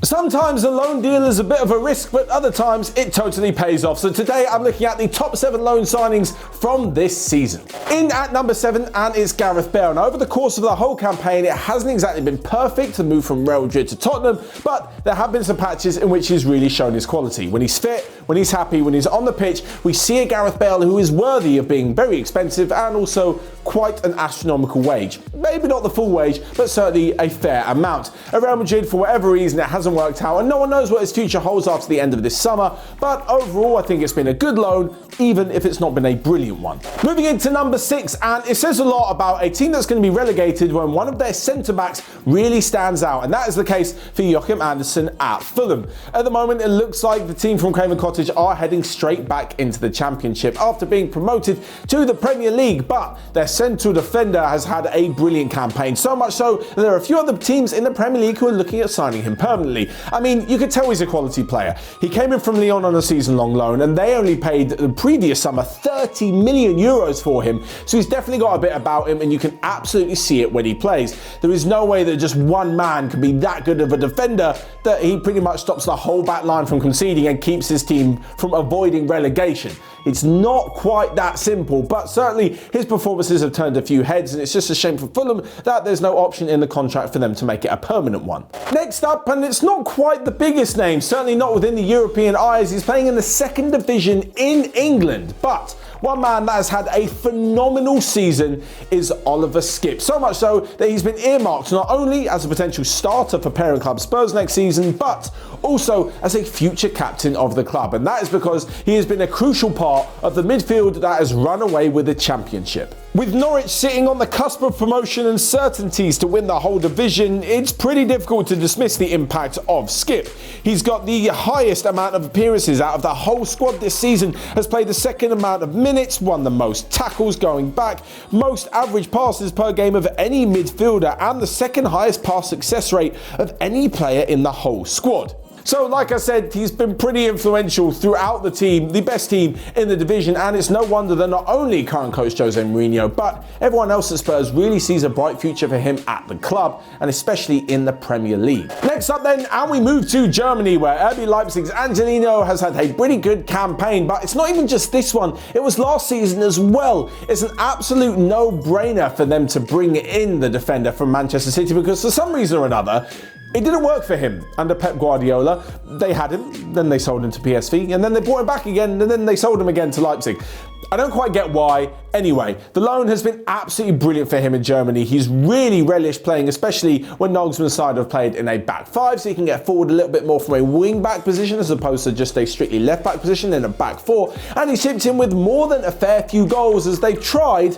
Sometimes a loan deal is a bit of a risk, but other times it totally pays off. So today I'm looking at the top 7 loan signings from this season. In at number 7, and it's Gareth Bale. Now over the course of the whole campaign, it hasn't exactly been perfect to move from Real Madrid to Tottenham, but there have been some patches in which he's really shown his quality. When he's fit, when he's happy, when he's on the pitch, we see a Gareth Bale who is worthy of being very expensive and also quite an astronomical wage. Maybe not the full wage, but certainly a fair amount. At Real Madrid, for whatever reason, it hasn't worked out, and no one knows what his future holds after the end of this summer, but overall I think it's been a good loan, even if it's not been a brilliant one. Moving into number 6, and it says a lot about a team that's going to be relegated when one of their centre-backs really stands out, and that is the case for Joachim Andersen at Fulham. At the moment, it looks like the team from Craven Cottage are heading straight back into the Championship after being promoted to the Premier League, but their central defender has had a brilliant campaign, so much so that there are a few other teams in the Premier League who are looking at signing him permanently. I mean, you could tell he's a quality player. He came in from Lyon on a season-long loan, and they only paid the previous summer 30 million euros for him, so he's definitely got a bit about him, and you can absolutely see it when he plays. There is no way that just one man can be that good of a defender that he pretty much stops the whole back line from conceding and keeps his team from avoiding relegation. It's not quite that simple, but certainly his performances have turned a few heads, and it's just a shame for Fulham that there's no option in the contract for them to make it a permanent one. Next up, and it's not quite the biggest name, certainly not within the European eyes, he's playing in the 2nd division in England, but one man that has had a phenomenal season is Oliver Skipp. So much so that he's been earmarked not only as a potential starter for parent club Spurs next season, but also as a future captain of the club. And that is because he has been a crucial part of the midfield that has run away with the Championship. With Norwich sitting on the cusp of promotion and certainties to win the whole division, it's pretty difficult to dismiss the impact of Skipp. He's got the highest amount of appearances out of the whole squad this season, has played the second amount of minutes, won the most tackles going back, most average passes per game of any midfielder, and the second highest pass success rate of any player in the whole squad. So like I said, he's been pretty influential throughout the team, the best team in the division, and it's no wonder that not only current coach Jose Mourinho, but everyone else at Spurs really sees a bright future for him at the club, and especially in the Premier League. Next up then, and we move to Germany, where RB Leipzig's Angelino has had a pretty good campaign, but it's not even just this one, it was last season as well. It's an absolute no-brainer for them to bring in the defender from Manchester City, because for some reason or another, it didn't work for him under Pep Guardiola. They had him, then they sold him to PSV, and then they brought him back again, and then they sold him again to Leipzig. I don't quite get why. Anyway, the loan has been absolutely brilliant for him in Germany. He's really relished playing, especially when Nagelsmann's side have played in a back 5, so he can get forward a little bit more from a wing-back position as opposed to just a strictly left-back position in a back 4. And he's chipped in with more than a fair few goals as they've tried,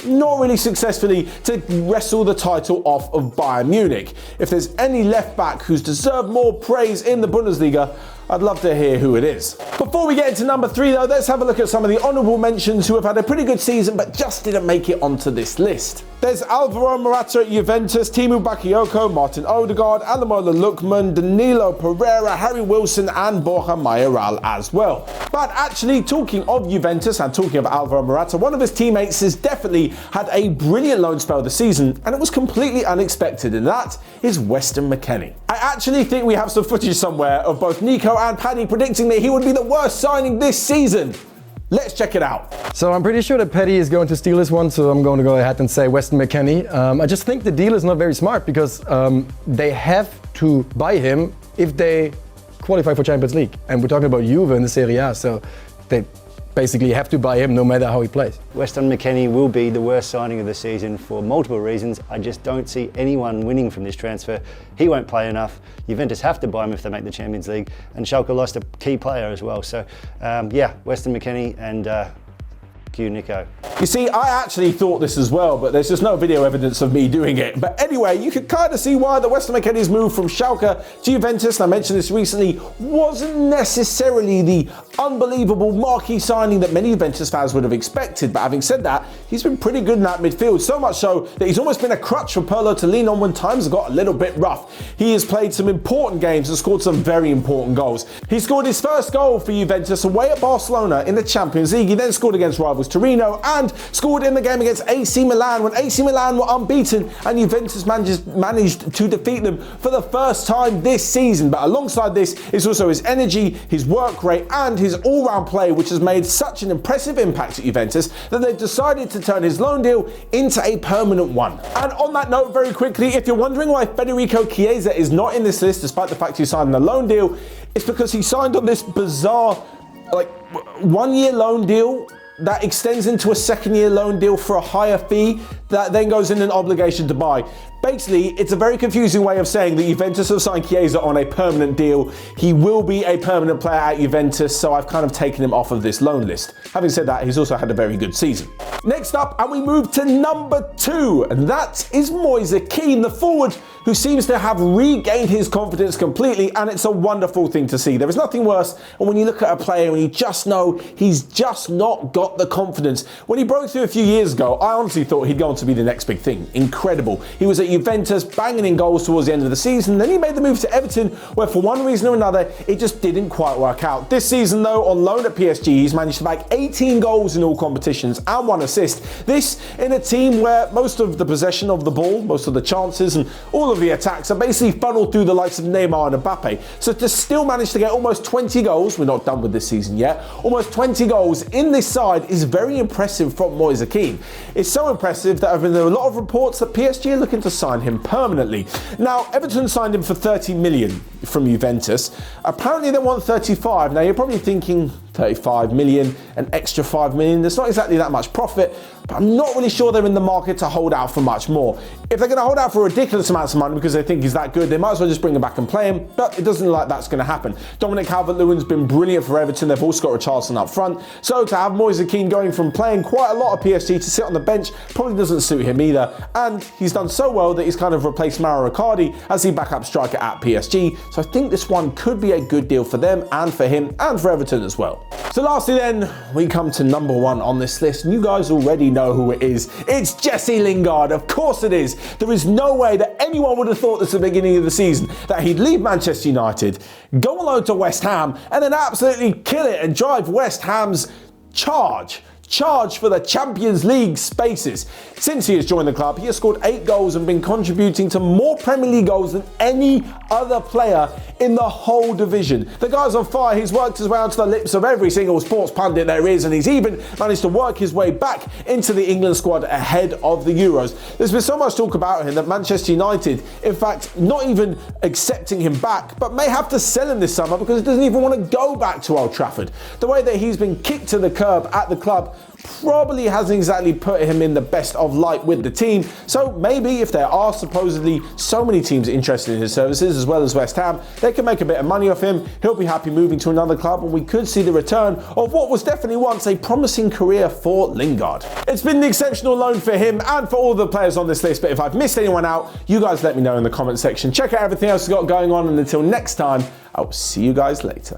not really successfully, to wrestle the title off of Bayern Munich. If there's any left-back who's deserved more praise in the Bundesliga, I'd love to hear who it is. Before we get into number 3 though, let's have a look at some of the honourable mentions who have had a pretty good season but just didn't make it onto this list. There's Alvaro Morata at Juventus, Timu Bakayoko, Martin Odegaard, Alamola Lookman, Danilo Pereira, Harry Wilson and Borja Mayoral as well. But actually, talking of Juventus and talking of Alvaro Morata, one of his teammates has definitely had a brilliant loan spell this season, and it was completely unexpected, and that is Weston McKennie. I actually think we have some footage somewhere of both Nico and Paddy predicting that he would be the worst signing this season. Let's check it out. So I'm pretty sure that Paddy is going to steal this one, so I'm going to go ahead and say Weston McKennie. I just think the deal is not very smart because they have to buy him if they qualify for Champions League. And we're talking about Juve in the Serie A, so they basically have to buy him no matter how he plays. Weston McKennie will be the worst signing of the season for multiple reasons. I just don't see anyone winning from this transfer. He won't play enough. Juventus have to buy him if they make the Champions League, and Schalke lost a key player as well. So yeah, Weston McKennie and you, Nico. You see, I actually thought this as well, but there's just no video evidence of me doing it. But anyway, you can kind of see why the Weston McKennie's move from Schalke to Juventus, and I mentioned this recently, wasn't necessarily the unbelievable marquee signing that many Juventus fans would have expected. But having said that, he's been pretty good in that midfield, so much so that he's almost been a crutch for Pirlo to lean on when times got a little bit rough. He has played some important games and scored some very important goals. He scored his first goal for Juventus away at Barcelona in the Champions League. He then scored against rivals Torino and scored in the game against AC Milan when AC Milan were unbeaten and Juventus managed to defeat them for the first time this season. But alongside this is also his energy, his work rate and his all-round play, which has made such an impressive impact at Juventus that they've decided to turn his loan deal into a permanent one. And on that note, very quickly, if you're wondering why Federico Chiesa is not in this list despite the fact he signed a loan deal, it's because he signed on this bizarre 1-year loan deal that extends into a second-year loan deal for a higher fee that then goes in an obligation to buy. Basically, it's a very confusing way of saying that Juventus have signed Chiesa on a permanent deal. He will be a permanent player at Juventus, so I've kind of taken him off of this loan list. Having said that, he's also had a very good season. Next up, and we move to number 2, and that is Moise Kean, the forward who seems to have regained his confidence completely, and it's a wonderful thing to see. There is nothing worse than when you look at a player and you just know he's just not got the confidence. When he broke through a few years ago, I honestly thought he'd go on to be the next big thing. Incredible. He was at Juventus, banging in goals towards the end of the season. Then he made the move to Everton, where for one reason or another, it just didn't quite work out. This season, though, on loan at PSG, he's managed to bag 18 goals in all competitions and 1 assist. This in a team where most of the possession of the ball, most of the chances and all of the attacks are basically funneled through the likes of Neymar and Mbappe. So to still manage to get almost 20 goals, we're not done with this season yet, almost 20 goals in this side is very impressive from Moise Kean. It's so impressive that there have been a lot of reports that PSG are looking to sign him permanently. Now, Everton signed him for 30 million from Juventus. Apparently they want 35. Now you're probably thinking 35 million, an extra 5 million. There's not exactly that much profit, but I'm not really sure they're in the market to hold out for much more. If they're going to hold out for ridiculous amounts of money because they think he's that good, they might as well just bring him back and play him, but it doesn't look like that's going to happen. Dominic Calvert-Lewin's been brilliant for Everton. They've also got Richarlison up front. So to have Moise Kean going from playing quite a lot of PSG to sit on the bench probably doesn't suit him either. And he's done so well that he's kind of replaced Mauro Icardi as the backup striker at PSG. So I think this one could be a good deal for them and for him and for Everton as well. So lastly then, we come to number 1 on this list, and you guys already know who it is. It's Jesse Lingard, of course it is. There is no way that anyone would have thought this at the beginning of the season, that he'd leave Manchester United, go on loan to West Ham, and then absolutely kill it and drive West Ham's charge for the Champions League spaces. Since he has joined the club, he has scored 8 goals and been contributing to more Premier League goals than any other player in the whole division. The guy's on fire. He's worked his way onto the lips of every single sports pundit there is, and he's even managed to work his way back into the England squad ahead of the Euros. There's been so much talk about him that Manchester United, in fact, not even accepting him back, but may have to sell him this summer because he doesn't even want to go back to Old Trafford. The way that he's been kicked to the curb at the club probably hasn't exactly put him in the best of light with the team. So maybe if there are supposedly so many teams interested in his services, as well as West Ham, they can make a bit of money off him. He'll be happy moving to another club, and we could see the return of what was definitely once a promising career for Lingard. It's been an exceptional loan for him and for all the players on this list, but if I've missed anyone out, you guys let me know in the comment section. Check out everything else we've got going on, and until next time, I'll see you guys later.